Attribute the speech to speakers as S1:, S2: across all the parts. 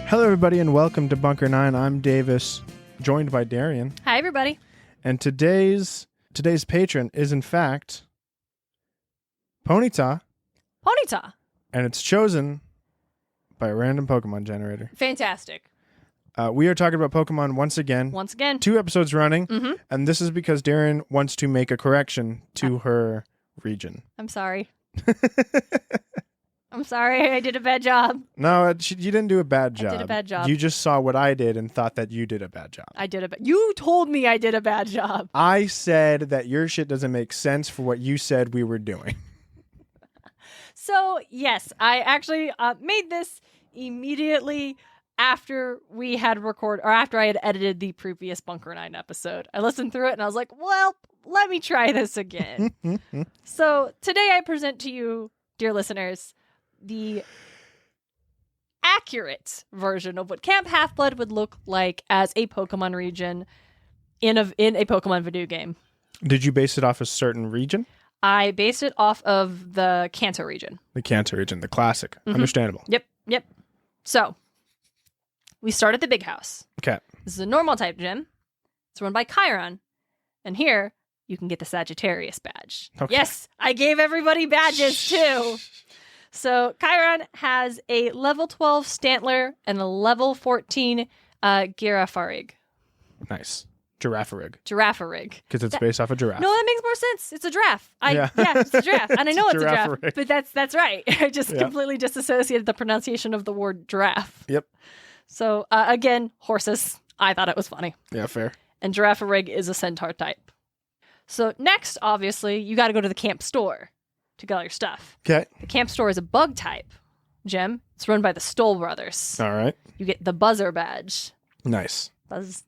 S1: Hello, everybody, and welcome to Bunker 9. I'm Davis, joined by Darien.
S2: Hi, everybody.
S1: And today's patron is, in fact, Ponyta.
S2: Ponyta.
S1: And it's chosen by a random Pokemon generator.
S2: Fantastic.
S1: We are talking about Pokemon once again.
S2: 2
S1: episodes running.
S2: Mm-hmm.
S1: And this is because Darien wants to make a correction to her region.
S2: I'm sorry. I'm sorry. I did a bad job.
S1: No, you didn't do a bad job.
S2: I did a bad job.
S1: You just saw what I did and thought that you did a bad job.
S2: You told me I did a bad job.
S1: I said that your shit doesn't make sense for what you said we were doing.
S2: So, yes, I actually made this immediately after we had after I had edited the previous Bunker 9 episode. I listened through it and I was like, well, let me try this again. So, today I present to you, dear listeners, the accurate version of what Camp Half-Blood would look like as a Pokemon region in a Pokemon video game.
S1: Did you base it off a certain region?
S2: I based it off of the Kanto region.
S1: The Kanto region, the classic.
S2: Mm-hmm.
S1: Understandable.
S2: Yep. So, we start at the big house.
S1: Okay.
S2: This is a normal type gym. It's run by Chiron. And here, you can get the Sagittarius badge. Okay. Yes, I gave everybody badges too. So, Chiron has a level 12 Stantler and a level 14 Girafarig.
S1: Nice. Girafarig.
S2: Because
S1: it's based off a giraffe.
S2: No, that makes more sense. It's a giraffe. Yeah, it's a giraffe. And I know it's a giraffe. But that's right. I just completely disassociated the pronunciation of the word giraffe.
S1: Yep.
S2: So, again, horses. I thought it was funny.
S1: Yeah, fair.
S2: And Girafarig is a centaur type. So, next, obviously, you got to go to the camp store to get all your stuff.
S1: Okay.
S2: The camp store is a bug type gym. It's run by the Stoll brothers.
S1: All right.
S2: You get the Buzzer badge.
S1: Nice.
S2: Buzz.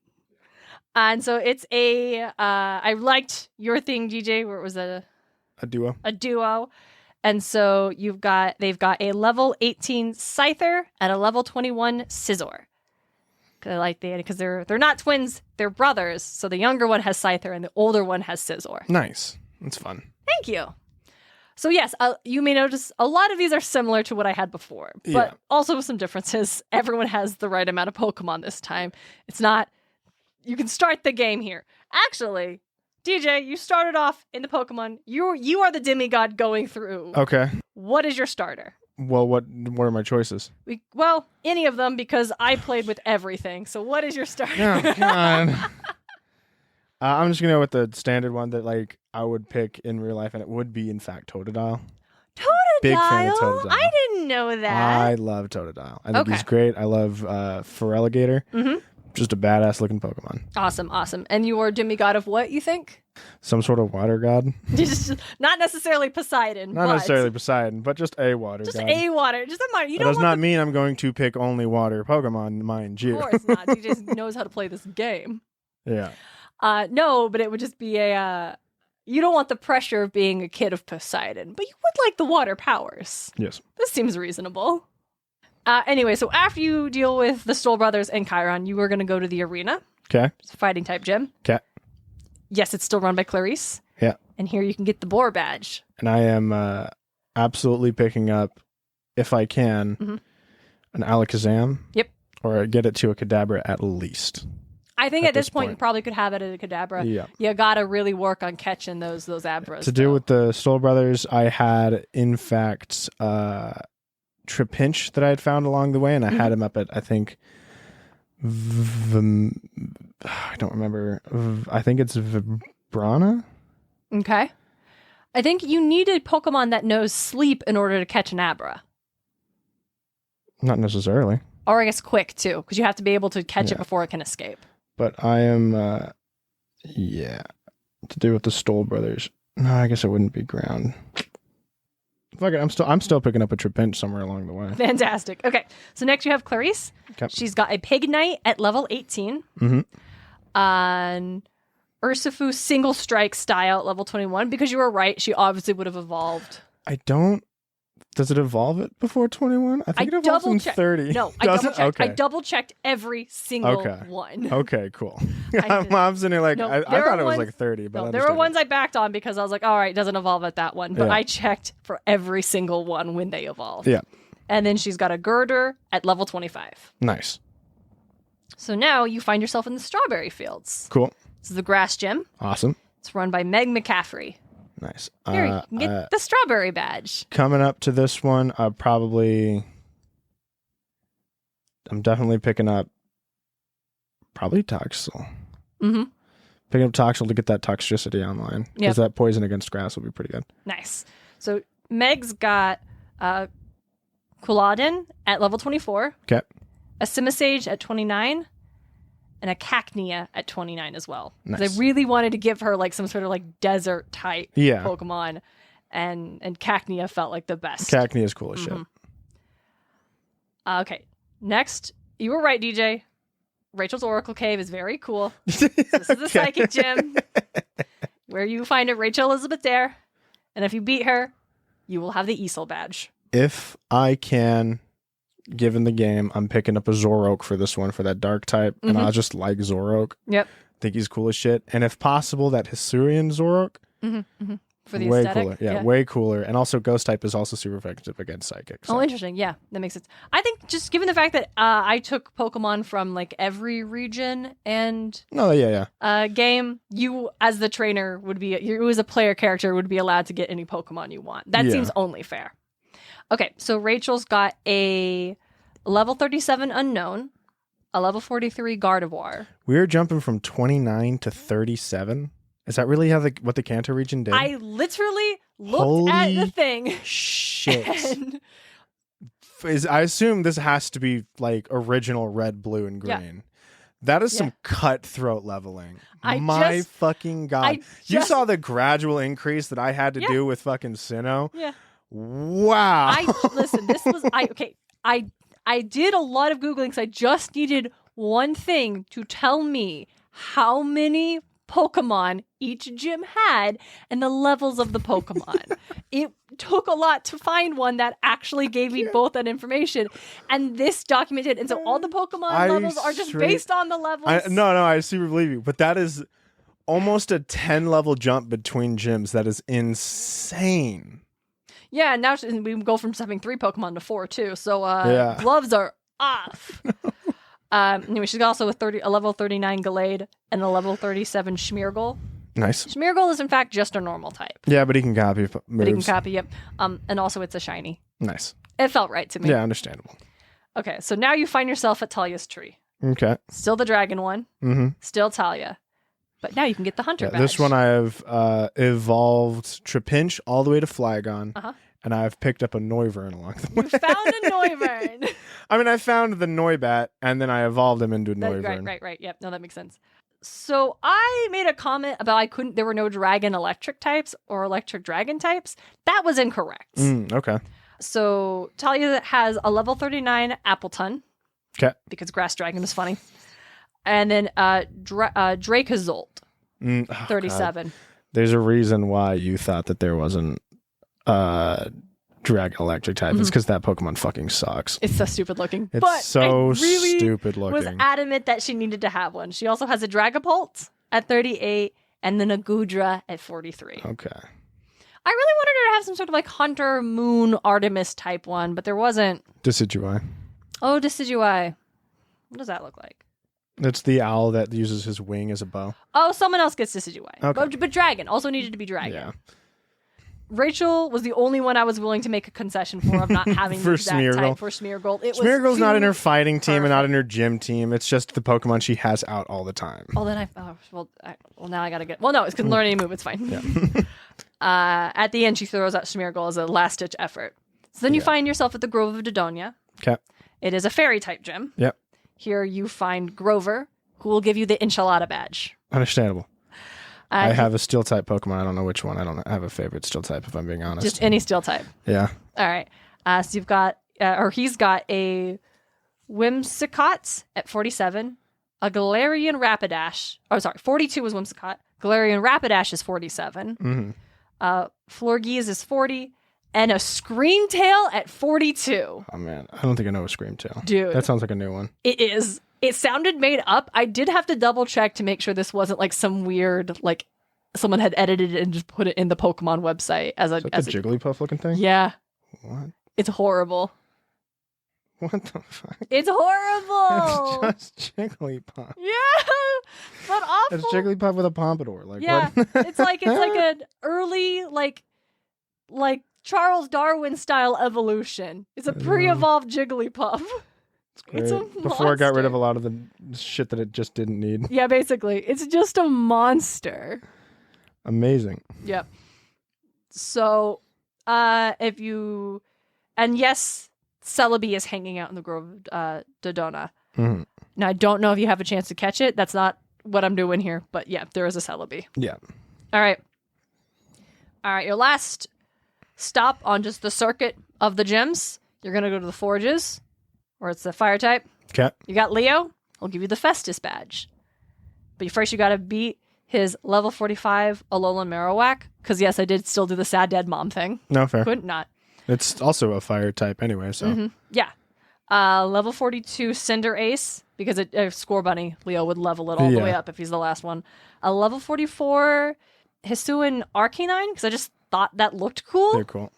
S2: And so it's I liked your thing, DJ, where it was a
S1: duo.
S2: A duo. And so they've got a level 18 Scyther and a level 21 Scizor. Because they're not twins, they're brothers. So the younger one has Scyther and the older one has Scizor.
S1: Nice. That's fun.
S2: Thank you. So yes, you may notice a lot of these are similar to what I had before, but also with some differences. Everyone has the right amount of Pokemon this time. It's not, you can start the game here. Actually, DJ, you started off in the Pokemon. You are the demigod going through.
S1: Okay. What
S2: is your starter?
S1: Well, what are my choices?
S2: Any of them, because I played with everything. So what is your starter?
S1: Oh, God. I'm just going to go with the standard one that I would pick in real life, and it would be, in fact, Totodile. Big fan of Totodile.
S2: I didn't know that.
S1: I love Totodile. I think he's great. I love Feraligatr.
S2: Mm-hmm.
S1: Just a badass looking Pokemon.
S2: Awesome. And you are demigod of what, you think?
S1: Some sort of water god.
S2: Not necessarily Poseidon.
S1: Not necessarily Poseidon, but just a water god.
S2: Just a water. Just a water.
S1: That does not mean I'm going to pick only water Pokemon, mind you.
S2: Of course not. DJ knows how to play this game.
S1: Yeah.
S2: No, but it would just be you don't want the pressure of being a kid of Poseidon, but you would like the water powers.
S1: Yes.
S2: This seems reasonable. Anyway, so after you deal with the Stoll brothers and Chiron, you are going to go to the arena.
S1: Okay.
S2: It's a fighting type gym.
S1: Okay.
S2: Yes, it's still run by Clarice.
S1: Yeah.
S2: And here you can get the Boar badge.
S1: And I am absolutely picking up, if I can, an Alakazam.
S2: Yep.
S1: Or get it to a Kadabra at least.
S2: I think at this point you probably could have it at a Kadabra.
S1: Yeah.
S2: You got to really work on catching those Abras.
S1: To do with the Stoll brothers, I had, in fact, Trapinch that I had found along the way, and I had him up at, I think, I don't remember. I think it's Vibrana?
S2: Okay. I think you need a Pokemon that knows sleep in order to catch an Abra.
S1: Not necessarily.
S2: Or I guess quick, too, because you have to be able to catch it before it can escape.
S1: But I am, to do with the Stoll brothers. No, I guess it wouldn't be ground. Fuck it, I'm still picking up a Trapinch somewhere along the way.
S2: Fantastic. Okay, so next you have Clarice. Okay. She's got a Pignite at level 18.
S1: Mm-hmm.
S2: Urshifu single strike style at level 21. Because you were right, she obviously would have evolved.
S1: Does it evolve it before 21? I think it evolves in 30.
S2: No, I double-checked. Okay. I double-checked every single one.
S1: Okay, cool. I'm sitting here I thought it was 30. But
S2: there were ones I backed on because I was like, all right, it doesn't evolve at that one. But I checked for every single one when they evolved.
S1: Yeah.
S2: And then she's got a girder at level 25.
S1: Nice.
S2: So now you find yourself in the strawberry fields.
S1: Cool.
S2: This is the grass gym.
S1: Awesome.
S2: It's run by Meg McCaffrey.
S1: Nice.
S2: Here, you can get the strawberry badge.
S1: Coming up to this one, I'm definitely picking up probably Toxel.
S2: Mm-hmm.
S1: Picking up Toxel to get that toxicity online. Because that poison against grass will be pretty good.
S2: Nice. So Meg's got Culloden at level 24.
S1: Okay.
S2: A Simisage at 29. And a Cacnea at 29 as well.
S1: Nice.
S2: I really wanted to give her like some sort of like desert type
S1: Yeah.
S2: Pokemon. And Cacnea felt like the best.
S1: Cacnea is cool as shit.
S2: Okay. Next, you were right, DJ. Rachel's Oracle Cave is very cool. This is the Psychic Gym. Where you find a Rachel Elizabeth there. And if you beat her, you will have the Easel badge.
S1: If I can, given the game, I'm picking up a Zoroark for this one for that dark type. And I'll just like Zoroark.
S2: Yep.
S1: Think he's cool as shit. And if possible, that Hisuian Zoroark.
S2: For the
S1: way
S2: aesthetic.
S1: cooler. Yeah, way cooler. And also Ghost type is also super effective against Psychic. So.
S2: Oh, interesting. Yeah, that makes sense. I think just given the fact that I took Pokemon from like every region and game, you as the trainer would be, you as a player character would be allowed to get any Pokemon you want. That seems only fair. Okay, so Rachel's got a level 37 Unknown, a level 43 Gardevoir.
S1: We're jumping from 29 to 37. Is that really how what the Kanto region did?
S2: I literally looked at the thing.
S1: Shit. I assume this has to be like original red, blue, and green. Yeah. That is some cutthroat leveling. My fucking God. You saw the gradual increase that I had to do with fucking Sinnoh?
S2: Yeah.
S1: Wow.
S2: Listen, this was I did a lot of Googling because I just needed one thing to tell me how many Pokemon each gym had and the levels of the Pokemon. It took a lot to find one that actually gave me both that information, and this documented. And so all the Pokemon levels are just based on the levels.
S1: No, I super believe you, but that is almost a 10-level jump between gyms. That is insane.
S2: Yeah, now we go from having 3 Pokemon to 4 too. So gloves are off. Anyway, she's got also a level 39 Gallade and a level 37 Schmeargle.
S1: Nice.
S2: Schmeargle is in fact just a normal type.
S1: Yeah, but he can copy moves.
S2: But he can copy, yep. And also it's a shiny.
S1: Nice.
S2: It felt right to me.
S1: Yeah, understandable.
S2: Okay, so now you find yourself at Talia's tree.
S1: Okay.
S2: Still the dragon one. Mm-hmm. Still Talia. But now you can get the hunter badge.
S1: This one I have evolved Trapinch all the way to Flygon. And I've picked up a Noivern along the way.
S2: You found a Noivern.
S1: I mean, I found the Noibat, and then I evolved him into a Noivern.
S2: Right. Yep. No, that makes sense. So I made a comment about there were no dragon electric types or electric dragon types. That was incorrect.
S1: Okay.
S2: So Talia has a level 39 Appleton.
S1: Okay.
S2: Because grass dragon is funny. And then Dracozolt, 37.
S1: God. There's a reason why you thought that there wasn't dragon electric type. It's because that Pokemon fucking sucks.
S2: It's so stupid looking.
S1: It's
S2: but
S1: so
S2: really
S1: stupid looking.
S2: Was adamant that she needed to have one. She also has a Dragapult at 38 and then a Goodra at 43.
S1: Okay.
S2: I really wanted her to have some sort of like Hunter, Moon, Artemis type one, but there wasn't.
S1: Decidueye.
S2: Oh, Decidueye. What does that look like?
S1: It's the owl that uses his wing as a bow.
S2: Oh, someone else gets Decidueye.
S1: Okay.
S2: But dragon. Also needed to be dragon.
S1: Yeah.
S2: Rachel was the only one I was willing to make a concession for of not having
S1: for
S2: that
S1: Smeargle.
S2: type for Smeargle.
S1: Smeargle's not in her fighting team and not in her gym team. It's just the Pokemon she has out all the time.
S2: Oh, then now I gotta get. Well, no, it's can learn any move. It's fine. Yeah. At the end, she throws out Smeargle as a last ditch effort. So then you find yourself at the Grove of Dodonia.
S1: Okay.
S2: It is a fairy type gym.
S1: Yep.
S2: Here you find Grover, who will give you the Enchilada badge.
S1: Understandable. I have a steel type Pokemon. I don't know which one. I don't have a favorite steel type, if I'm being honest.
S2: Just any steel type.
S1: Yeah.
S2: All right. So you've got, he's got a Whimsicott at 47, a Galarian Rapidash. Oh, sorry, 42 was Whimsicott. Galarian Rapidash is 47. Mm-hmm. Florges is 40, and a Screamtail at 42.
S1: Oh man, I don't think I know a Screamtail.
S2: Dude,
S1: that sounds like a new one.
S2: It is. It sounded made up. I did have to double check to make sure this wasn't like some weird, like someone had edited it and just put it in the Pokemon website as a
S1: Jigglypuff looking thing.
S2: Yeah.
S1: What?
S2: It's horrible.
S1: What the fuck?
S2: It's horrible.
S1: It's just Jigglypuff.
S2: Yeah, but awful.
S1: It's Jigglypuff with a pompadour. Like,
S2: yeah,
S1: what?
S2: it's like an early like Charles Darwin style evolution. It's a pre-evolved Jigglypuff.
S1: It's a before it got rid of a lot of the shit that it just didn't need.
S2: Yeah, basically, it's just a monster.
S1: Amazing.
S2: Yep. So, if you, and yes, Celebi is hanging out in the Grove of Dodona.
S1: Mm-hmm.
S2: Now, I don't know if you have a chance to catch it. That's not what I'm doing here, but yeah, there is a Celebi.
S1: Yeah.
S2: All right. Your last stop on just the circuit of the gyms. You're gonna go to the Forges, where it's the fire type.
S1: Okay.
S2: You got Leo. I'll give you the Festus badge, but first you got to beat his level 45 Alolan Marowak, because yes, I did still do the sad dead mom thing.
S1: No, fair.
S2: Couldn't not.
S1: It's also a fire type anyway, so.
S2: Mm-hmm. Yeah. Level 42 Cinder Ace, because Score Bunny, Leo would level it all the way up if he's the last one. Level 44 Hisuian Arcanine, because I just thought that looked cool.
S1: They're cool.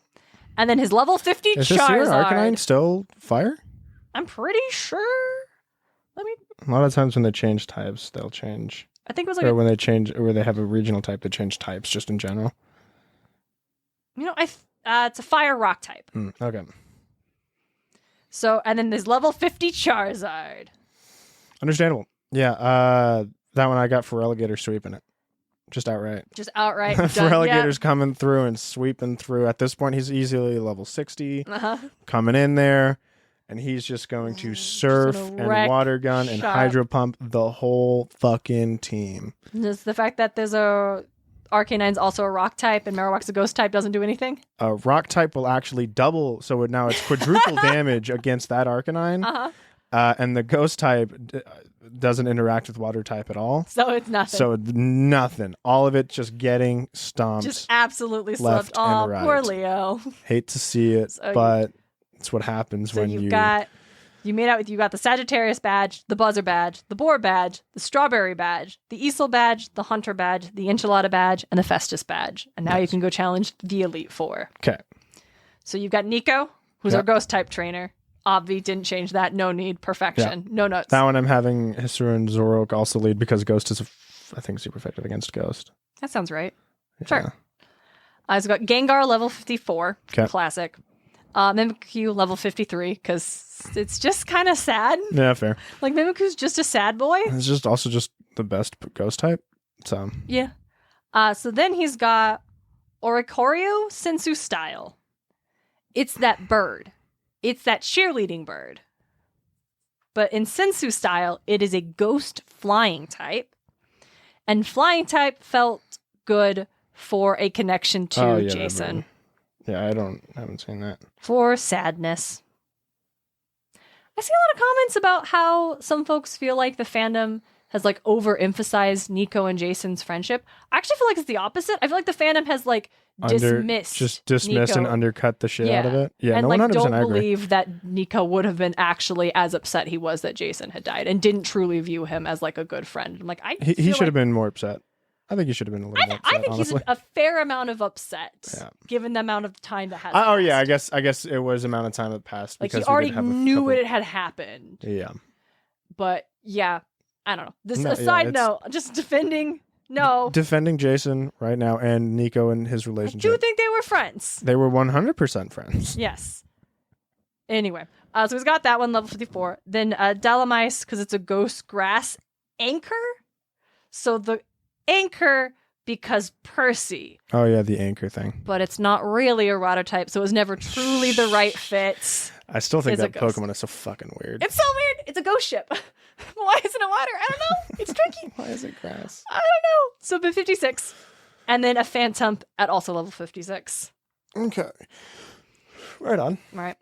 S2: And then his level 50
S1: Is
S2: Charizard.
S1: Is Arcanine still fire?
S2: I'm pretty sure.
S1: A lot of times when they change types, they'll change.
S2: I think it was like
S1: or when they change, or they have a regional type that change types just in general.
S2: it's a fire rock type.
S1: Okay.
S2: So, and then there's level 50 Charizard.
S1: Understandable. Yeah. That one I got for Feraligatr sweeping it. Just outright. Feraligator's coming through and sweeping through. At this point, he's easily level 60. Coming in there. And he's just going to surf and water gun and hydro pump the whole fucking team.
S2: Just the fact that there's Arcanine's also a rock type and Marowak's a ghost type doesn't do anything?
S1: A rock type will actually double, so now it's quadruple damage against that Arcanine. And the ghost type doesn't interact with water type at all.
S2: So it's nothing.
S1: All of it just getting stomped.
S2: Just absolutely
S1: left
S2: slipped. Oh,
S1: and right.
S2: poor Leo.
S1: Hate to see it, but it's what happens when you got the Sagittarius badge, the Buzzer badge, the Boar badge, the Strawberry badge, the Easel badge, the Hunter badge, the Enchilada badge, and the Festus badge. And now you can go challenge the Elite Four. Okay.
S2: So you've got Nico, who's our ghost type trainer. Obvi didn't change that. No need. Perfection. No notes.
S1: That one I'm having Hisuian and Zoroark also lead because Ghost is, I think, super effective against Ghost.
S2: That sounds right.
S1: Yeah.
S2: Sure. I've got Gengar level 54.
S1: Okay.
S2: Classic. Mimikyu level 53 because it's just kind of sad.
S1: Yeah, fair.
S2: Like Mimikyu's just a sad boy.
S1: It's just also just the best Ghost type. So
S2: yeah. So then he's got Oricorio Sensu style. It's that bird. It's that cheerleading bird. But in Sensu style, it is a ghost flying type. And flying type felt good for a connection to Jason.
S1: Yeah, I haven't seen that.
S2: For sadness. I see a lot of comments about how some folks feel like the fandom has like overemphasized Nico and Jason's friendship. I actually feel like it's the opposite. I feel like the fandom has like dismissed
S1: Nico. And undercut the shit out of it. Yeah,
S2: and
S1: no,
S2: like
S1: 100%
S2: don't
S1: I agree.
S2: believe that Nico would have been actually as upset he was that Jason had died and didn't truly view him as like a good friend. I'm like,
S1: he should have been more upset. I think he should have been a little more upset.
S2: I think
S1: honestly.
S2: he's a fair amount of upset, given the amount of time that has
S1: passed.
S2: passed.
S1: Yeah, I guess it was the amount of time that passed.
S2: Like
S1: because
S2: he already knew it had happened.
S1: Yeah.
S2: But yeah, I don't know. This aside note, just defending
S1: Jason right now and Nico and his relationship.
S2: I do think they were friends.
S1: They were 100% friends.
S2: Yes. Anyway, so he's got that one, level 54. Then Dolomice, because it's a ghost grass anchor. So the anchor because Percy.
S1: Oh yeah, the anchor thing.
S2: But it's not really a water type, so it was never truly the right fit.
S1: I still think that Pokemon is so fucking weird.
S2: It's so weird. It's a ghost ship. Why isn't it water? I don't know. It's tricky.
S1: Why is it grass?
S2: I don't know. So but 56. And then a Phantom at also level 56.
S1: Okay. Right on.
S2: All right.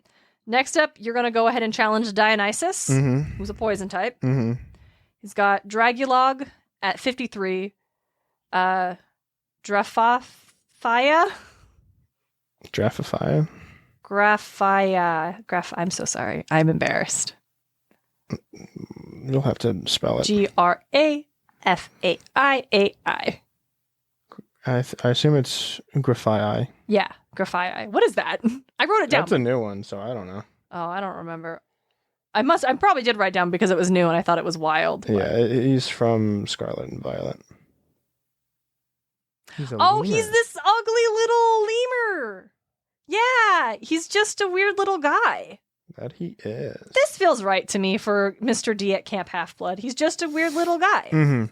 S2: Next up, you're going to go ahead and challenge Dionysus, who's a poison type.
S1: Mm-hmm.
S2: He's got Dragulog at 53. Graphia? I'm so sorry. I'm embarrassed.
S1: You'll have to spell it.
S2: Grafaii.
S1: I assume it's Graphii.
S2: Yeah, Graphii. What is that? I wrote it down.
S1: That's a new one, so I don't know.
S2: Oh, I don't remember. I probably did write down because it was new and I thought it was wild.
S1: Yeah, he's from Scarlet and Violet.
S2: He's this ugly little lemur. Yeah, he's just a weird little guy.
S1: That he is.
S2: This feels right to me for Mr. D at Camp Half-Blood. He's just a weird little guy.
S1: Mm-hmm.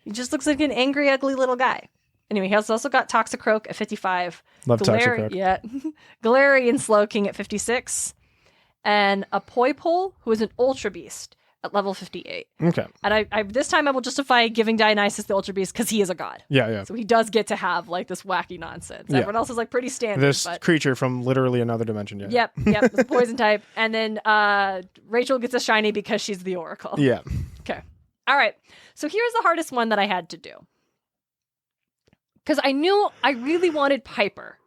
S2: He just looks like an angry, ugly little guy. Anyway, he also got Toxicroak at 55.
S1: Love Toxicroak.
S2: Yeah. Galarian Slowking at 56. And a Poipole, who is an Ultra Beast, at level 58.
S1: Okay.
S2: And I this time I will justify giving Dionysus the Ultra Beast because he is a god.
S1: Yeah.
S2: So he does get to have like this wacky nonsense.
S1: Yeah.
S2: Everyone else is like pretty standard.
S1: This creature from literally another dimension. Yeah.
S2: Yep. It's a poison type. And then Rachel gets a shiny because she's the Oracle.
S1: Yeah.
S2: Okay. All right. So here's the hardest one that I had to do. Because I knew I really wanted Piper.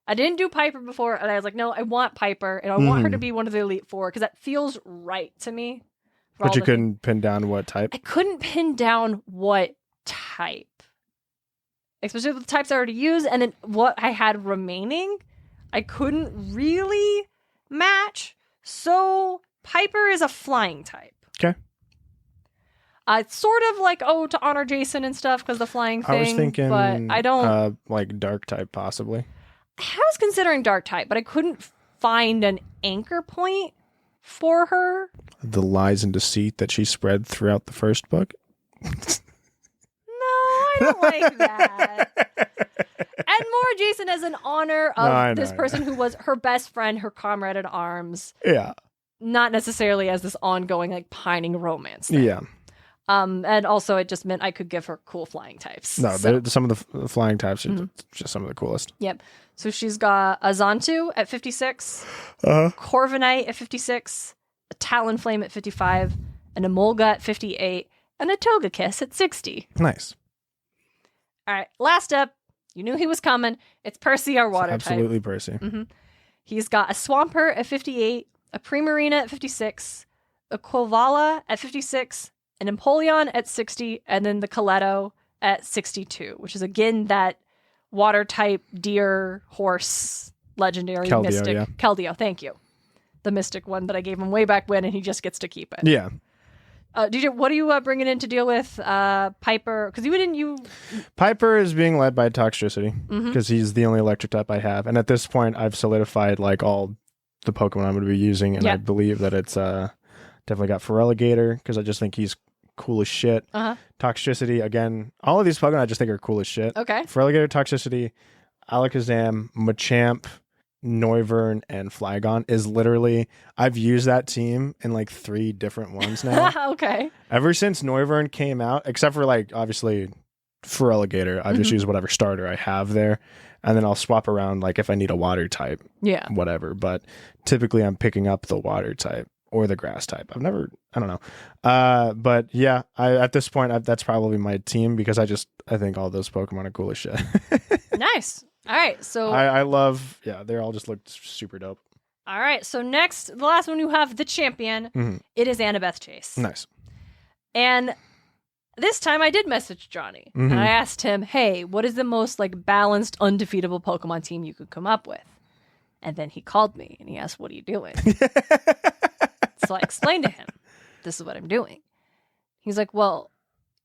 S2: I didn't do Piper before, and I was like, no, I want Piper, and I want her to be one of the Elite Four, because that feels right to me.
S1: But you couldn't pin down what type?
S2: I couldn't pin down what type. Especially with the types I already used, and then what I had remaining, I couldn't really match. So Piper is a flying type.
S1: Okay.
S2: It's sort of like, to honor Jason and stuff, because the flying thing.
S1: I was thinking,
S2: but I don't...
S1: like dark type, possibly.
S2: I was considering dark type, but I couldn't find an anchor point for her.
S1: The lies and deceit that she spread throughout the first book?
S2: No, I don't like that. And more Jason as an honor of this person who was her best friend, her comrade in arms.
S1: Yeah.
S2: Not necessarily as this ongoing, like, pining romance thing.
S1: Yeah.
S2: And also it just meant I could give her cool flying types.
S1: No, some of the flying types are just some of the coolest.
S2: Yep. So she's got a Xantu at 56, Corviknight at 56, a Talonflame at 55, an Emolga at 58, and a Togekiss at 60.
S1: Nice.
S2: All right, last up. You knew he was coming. It's Percy, our water type.
S1: Absolutely Percy.
S2: Mm-hmm. He's got a Swampert at 58, a Primarina at 56, a Quilvala at 56, an Empoleon at 60, and then the Coletto at 62, which is again that water type deer horse legendary
S1: Keldeo,
S2: mystic.
S1: yeah.
S2: Keldeo, thank you. The mystic one that I gave him way back when, and he just gets to keep it.
S1: Yeah.
S2: DJ, what are you bringing in to deal with Piper? Because
S1: Piper is being led by Toxtricity because he's the only electric type I have, and at this point, I've solidified like all the Pokemon I'm going to be using, and I believe that it's definitely got Feraligatr because I just think he's cool as shit. Toxtricity, again, all of these Pokemon I just think are cool as shit.
S2: Okay.
S1: Feraligatr, Toxtricity, Alakazam, Machamp, Noivern, and Flygon is literally, I've used that team in like 3 different ones now.
S2: Okay.
S1: Ever since Noivern came out, except for like obviously Feraligatr, I just use whatever starter I have there, and then I'll swap around like if I need a water type, whatever. But typically I'm picking up the water type or the grass type. I don't know. But yeah, at this point, that's probably my team because I think all those Pokemon are cool as shit.
S2: Nice. All right. So
S1: I love, they all just look super dope.
S2: All right. So next, the last one you have the champion. It is Annabeth Chase.
S1: Nice.
S2: And this time I did message Johnny and I asked him, hey, what is the most like balanced, undefeatable Pokemon team you could come up with? And then he called me and he asked, what are you doing? So I explained to him, this is what I'm doing. He's like, well,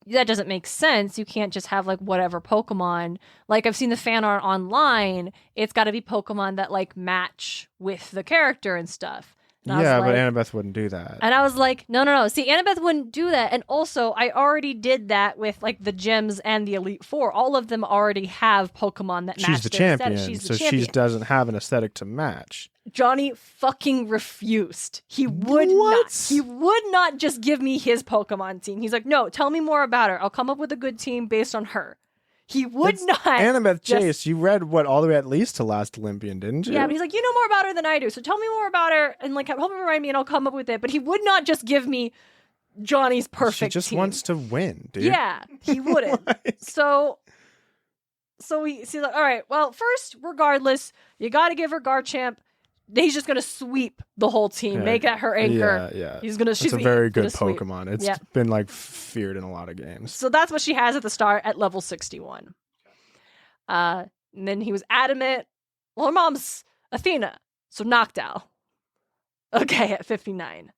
S2: that doesn't make sense. You can't just have like whatever Pokemon. Like I've seen the fan art online. It's got to be Pokemon that like match with the character and stuff. And
S1: yeah, but Annabeth wouldn't do that.
S2: And I was like, no. See, Annabeth wouldn't do that. And also, I already did that with like the gyms and the Elite Four. All of them already have Pokemon that match.
S1: She's the champion, so she doesn't have an aesthetic to match. Johnny
S2: fucking refused. He would not. He would not just give me his Pokemon team. He's like, no, tell me more about her. I'll come up with a good team based on her. He would not.
S1: Annabeth Chase, you read all the way at least to Last Olympian, didn't you?
S2: Yeah, but he's like, you know more about her than I do, so tell me more about her and like help me remind me and I'll come up with it. But he would not just give me Johnny's perfect team.
S1: She just wants to win, dude.
S2: Yeah, he wouldn't. So he's like, all right, well, first, regardless, you got to give her Garchomp. He's just gonna sweep the whole team, make that her anchor.
S1: Yeah.
S2: He's gonna.
S1: It's a very good Pokemon. It's been like feared in a lot of games.
S2: So that's what she has at the start at level 61. And then he was adamant. Well, her mom's Athena, so Noctowl. Okay, at 59.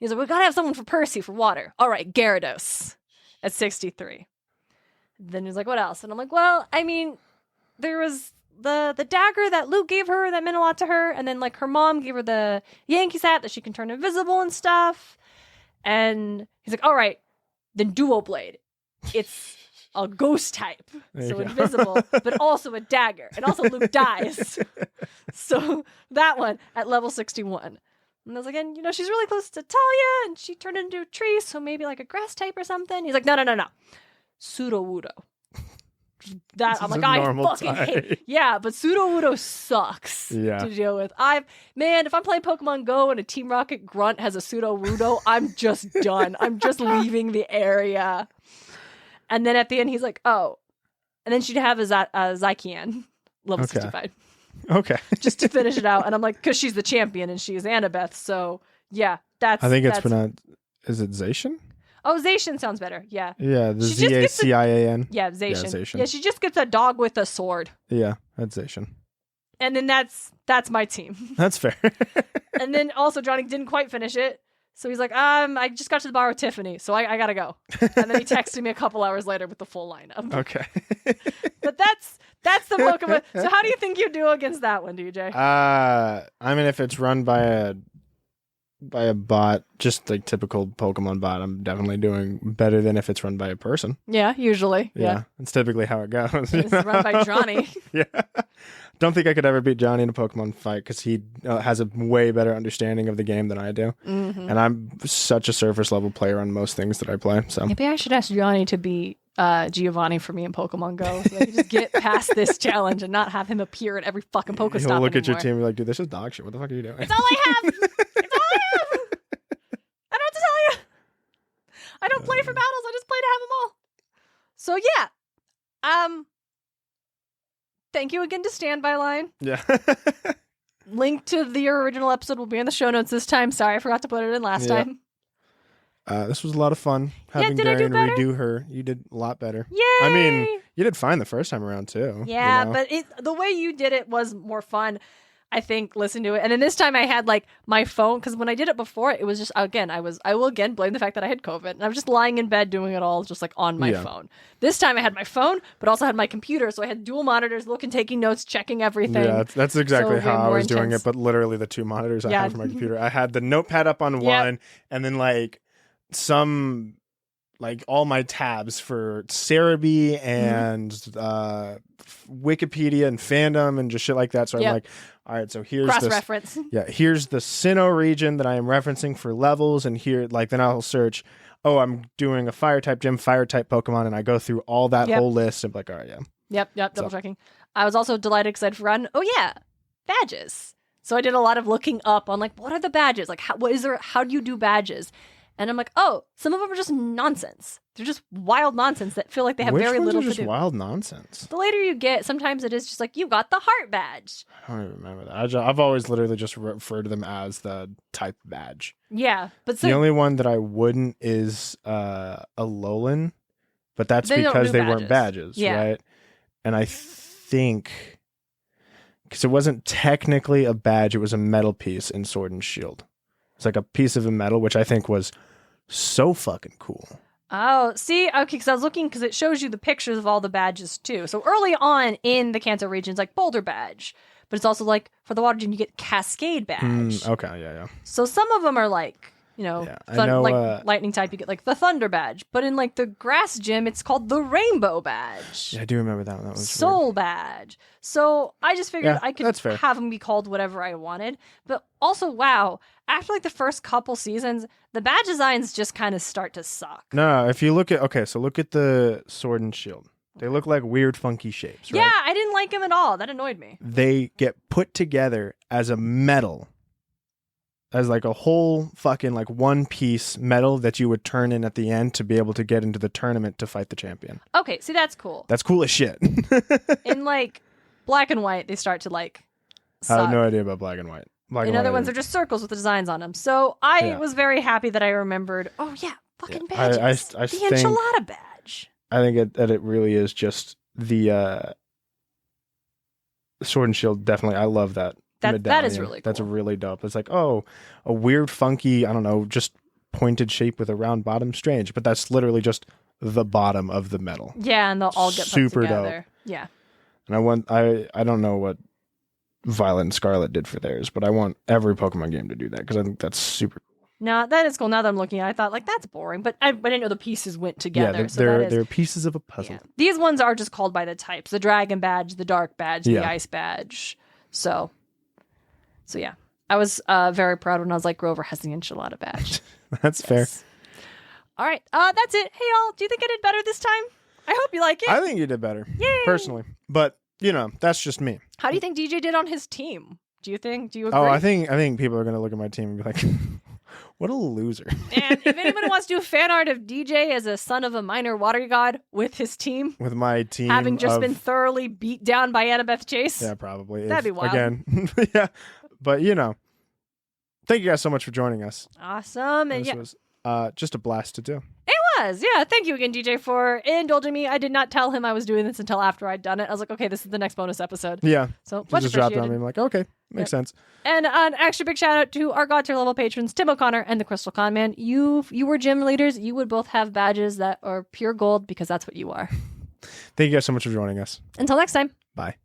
S2: He's like, we gotta have someone for Percy for water. All right, Gyarados at 63. Then he's like, what else? And I'm like, well, I mean, there was the dagger that Luke gave her that meant a lot to her, and then like her mom gave her the Yankees hat that she can turn invisible and stuff. And he's like, all right, then Duo Blade. It's a ghost type, so invisible, but also a dagger, and also Luke dies. So that one at level 61. And I was like, and she's really close to Talia, and she turned into a tree, so maybe like a grass type or something. He's like, no. Pseudo-Wudo. That I'm like, I fucking hate. Yeah, but Pseudo-Wudo sucks to deal with. If I'm playing Pokemon Go and a Team Rocket grunt has a Pseudo-Wudo, I'm just done. I'm just leaving the area. And then at the end, he's like, oh. And then she'd have a Zykian, level 65.
S1: Okay.
S2: Just to finish it out. And I'm like, because she's the champion and she's Annabeth. So, yeah, that's...
S1: I think it's pronounced... Is it Zacian?
S2: Oh, Zacian sounds better. Yeah.
S1: Yeah, the Zacian.
S2: Yeah, Zacian. Yeah, she just gets a dog with a sword.
S1: Yeah, that's Zacian.
S2: And then that's my team.
S1: That's fair.
S2: And then also Johnny didn't quite finish it. So he's like, I just got to the bar with Tiffany, so I gotta go. And then he texted me a couple hours later with the full lineup.
S1: Okay.
S2: But that's the Pokemon. So how do you think you do against that one, DJ?
S1: I mean, if it's run by a bot, just like typical Pokemon bot, I'm definitely doing better than if it's run by a person.
S2: Yeah, usually.
S1: Yeah. It's typically how it goes.
S2: It's run by Johnny.
S1: Yeah. Don't think I could ever beat Johnny in a Pokemon fight because he has a way better understanding of the game than I do. Mm-hmm. And I'm such a surface level player on most things that I play. So
S2: maybe I should ask Johnny to be Giovanni for me in Pokemon Go so I can just get past this challenge and not have him appear at every fucking Pokestop
S1: He'll look
S2: anymore.
S1: at your team and be like, dude, this is dog shit. What the fuck are you doing?
S2: It's all I have. It's all I have. I don't know what to tell you. I don't play for battles. I just play to have them all. So yeah. Thank you again to Standby Line.
S1: Yeah.
S2: Link to the original episode will be in the show notes this time. Sorry, I forgot to put it in last time.
S1: This was a lot of fun. Having Darien redo her. You did a lot better.
S2: Yay!
S1: I mean, you did fine the first time around too.
S2: Yeah, but the way you did it was more fun. I think, listen to it. And then this time I had like my phone, because when I did it before, it was just, again, I will again blame the fact that I had COVID. And I was just lying in bed doing it all just like on my phone. This time I had my phone, but also had my computer. So I had dual monitors, looking, taking notes, checking everything.
S1: Yeah, that's exactly how I was doing it, but literally the two monitors I have for my computer. I had the notepad up on one, and then like some, like all my tabs for Cerebi and Wikipedia and fandom and just shit like that. So I'm like, all right, so here's
S2: cross-reference.
S1: Here's the Sinnoh region that I am referencing for levels, and here, like, then I'll search, I'm doing a fire-type gym, fire-type Pokemon, and I go through all that whole list, and I'm like, all right,
S2: Yep, double-checking. I was also delighted because I'd forgotten, badges. So I did a lot of looking up on, like, what are the badges? Like, how do you do badges? And I'm like, some of them are just nonsense. They're just wild nonsense that feel like they have very little to do.
S1: Which ones are just wild nonsense?
S2: The later you get, sometimes it is just like, you got the heart badge.
S1: I don't even remember that. I've always literally just referred to them as the type badge.
S2: Yeah. But
S1: the only one that I wouldn't is a Alolan, but that's because they weren't badges, right? And I think, because it wasn't technically a badge, it was a metal piece in Sword and Shield. It's like a piece of a metal, which I think was so fucking cool.
S2: Oh, see? Okay, because I was looking, because it shows you the pictures of all the badges, too. So early on in the Kanto region, it's like Boulder Badge. But it's also like, for the Water Gym, you get Cascade Badge.
S1: Okay, yeah.
S2: So some of them are like, like Lightning type, you get like the Thunder Badge. But in like the Grass Gym, it's called the Rainbow Badge.
S1: Yeah, I do remember that one. That was
S2: Soul
S1: weird.
S2: Badge. So I just figured I could have them be called whatever I wanted. But also, wow, after like the first couple seasons, the badge designs just kind of start to suck.
S1: No, if you look at, look at the Sword and Shield. They look like weird, funky shapes, right?
S2: Yeah, I didn't like them at all. That annoyed me.
S1: They get put together as a metal. As like a whole fucking like one piece metal that you would turn in at the end to be able to get into the tournament to fight the champion.
S2: Okay, see, that's cool.
S1: That's cool as shit.
S2: In like Black and White, they start to like suck.
S1: I have no idea about Black and White.
S2: In other ones, they're just circles with the designs on them. So I was very happy that I remembered, fucking badges. The enchilada badge.
S1: I think that it really is just the Sword and Shield. Definitely, I love that.
S2: That is really cool.
S1: That's really dope. It's like, a weird, funky, I don't know, just pointed shape with a round bottom. Strange, but that's literally just the bottom of the medal.
S2: Yeah, and they'll all get
S1: super
S2: put together.
S1: dope.
S2: Yeah.
S1: And I don't know what Violet and Scarlet did for theirs, but I want every Pokemon game to do that because I think that's super cool.
S2: No, that is cool. Now that I'm looking at it, I thought, like, that's boring, but I didn't know the pieces went together.
S1: Yeah, they're pieces of a puzzle.
S2: Yeah. These ones are just called by the types: the Dragon Badge, the Dark Badge, the Ice Badge. So yeah, I was very proud when I was like, Grover has the Enchilada Badge.
S1: That's fair.
S2: All right, that's it. Hey, y'all, do you think I did better this time? I hope you like it.
S1: I think you did better, personally. But that's just me.
S2: How do you think DJ did on his team? Do you agree?
S1: Oh, I think people are gonna look at my team and be like, what a loser.
S2: And if anyone wants to do fan art of DJ as a son of a minor water god with his team,
S1: with my team,
S2: having just been thoroughly beat down by Annabeth Chase,
S1: yeah, probably
S2: that'd be wild.
S1: Again, yeah, but thank you guys so much for joining us.
S2: Awesome, and
S1: this was just a blast to do.
S2: Yeah. Thank you again, DJ, for indulging me. I did not tell him I was doing this until after I'd done it. I was like, okay, this is the next bonus episode.
S1: Yeah.
S2: So
S1: much just dropped on me. I'm like, okay, makes sense.
S2: And an extra big shout out to our God tier level patrons, Tim O'Connor and the Crystal Con Man. You were gym leaders. You would both have badges that are pure gold because that's what you are.
S1: Thank you guys so much for joining us.
S2: Until next time.
S1: Bye.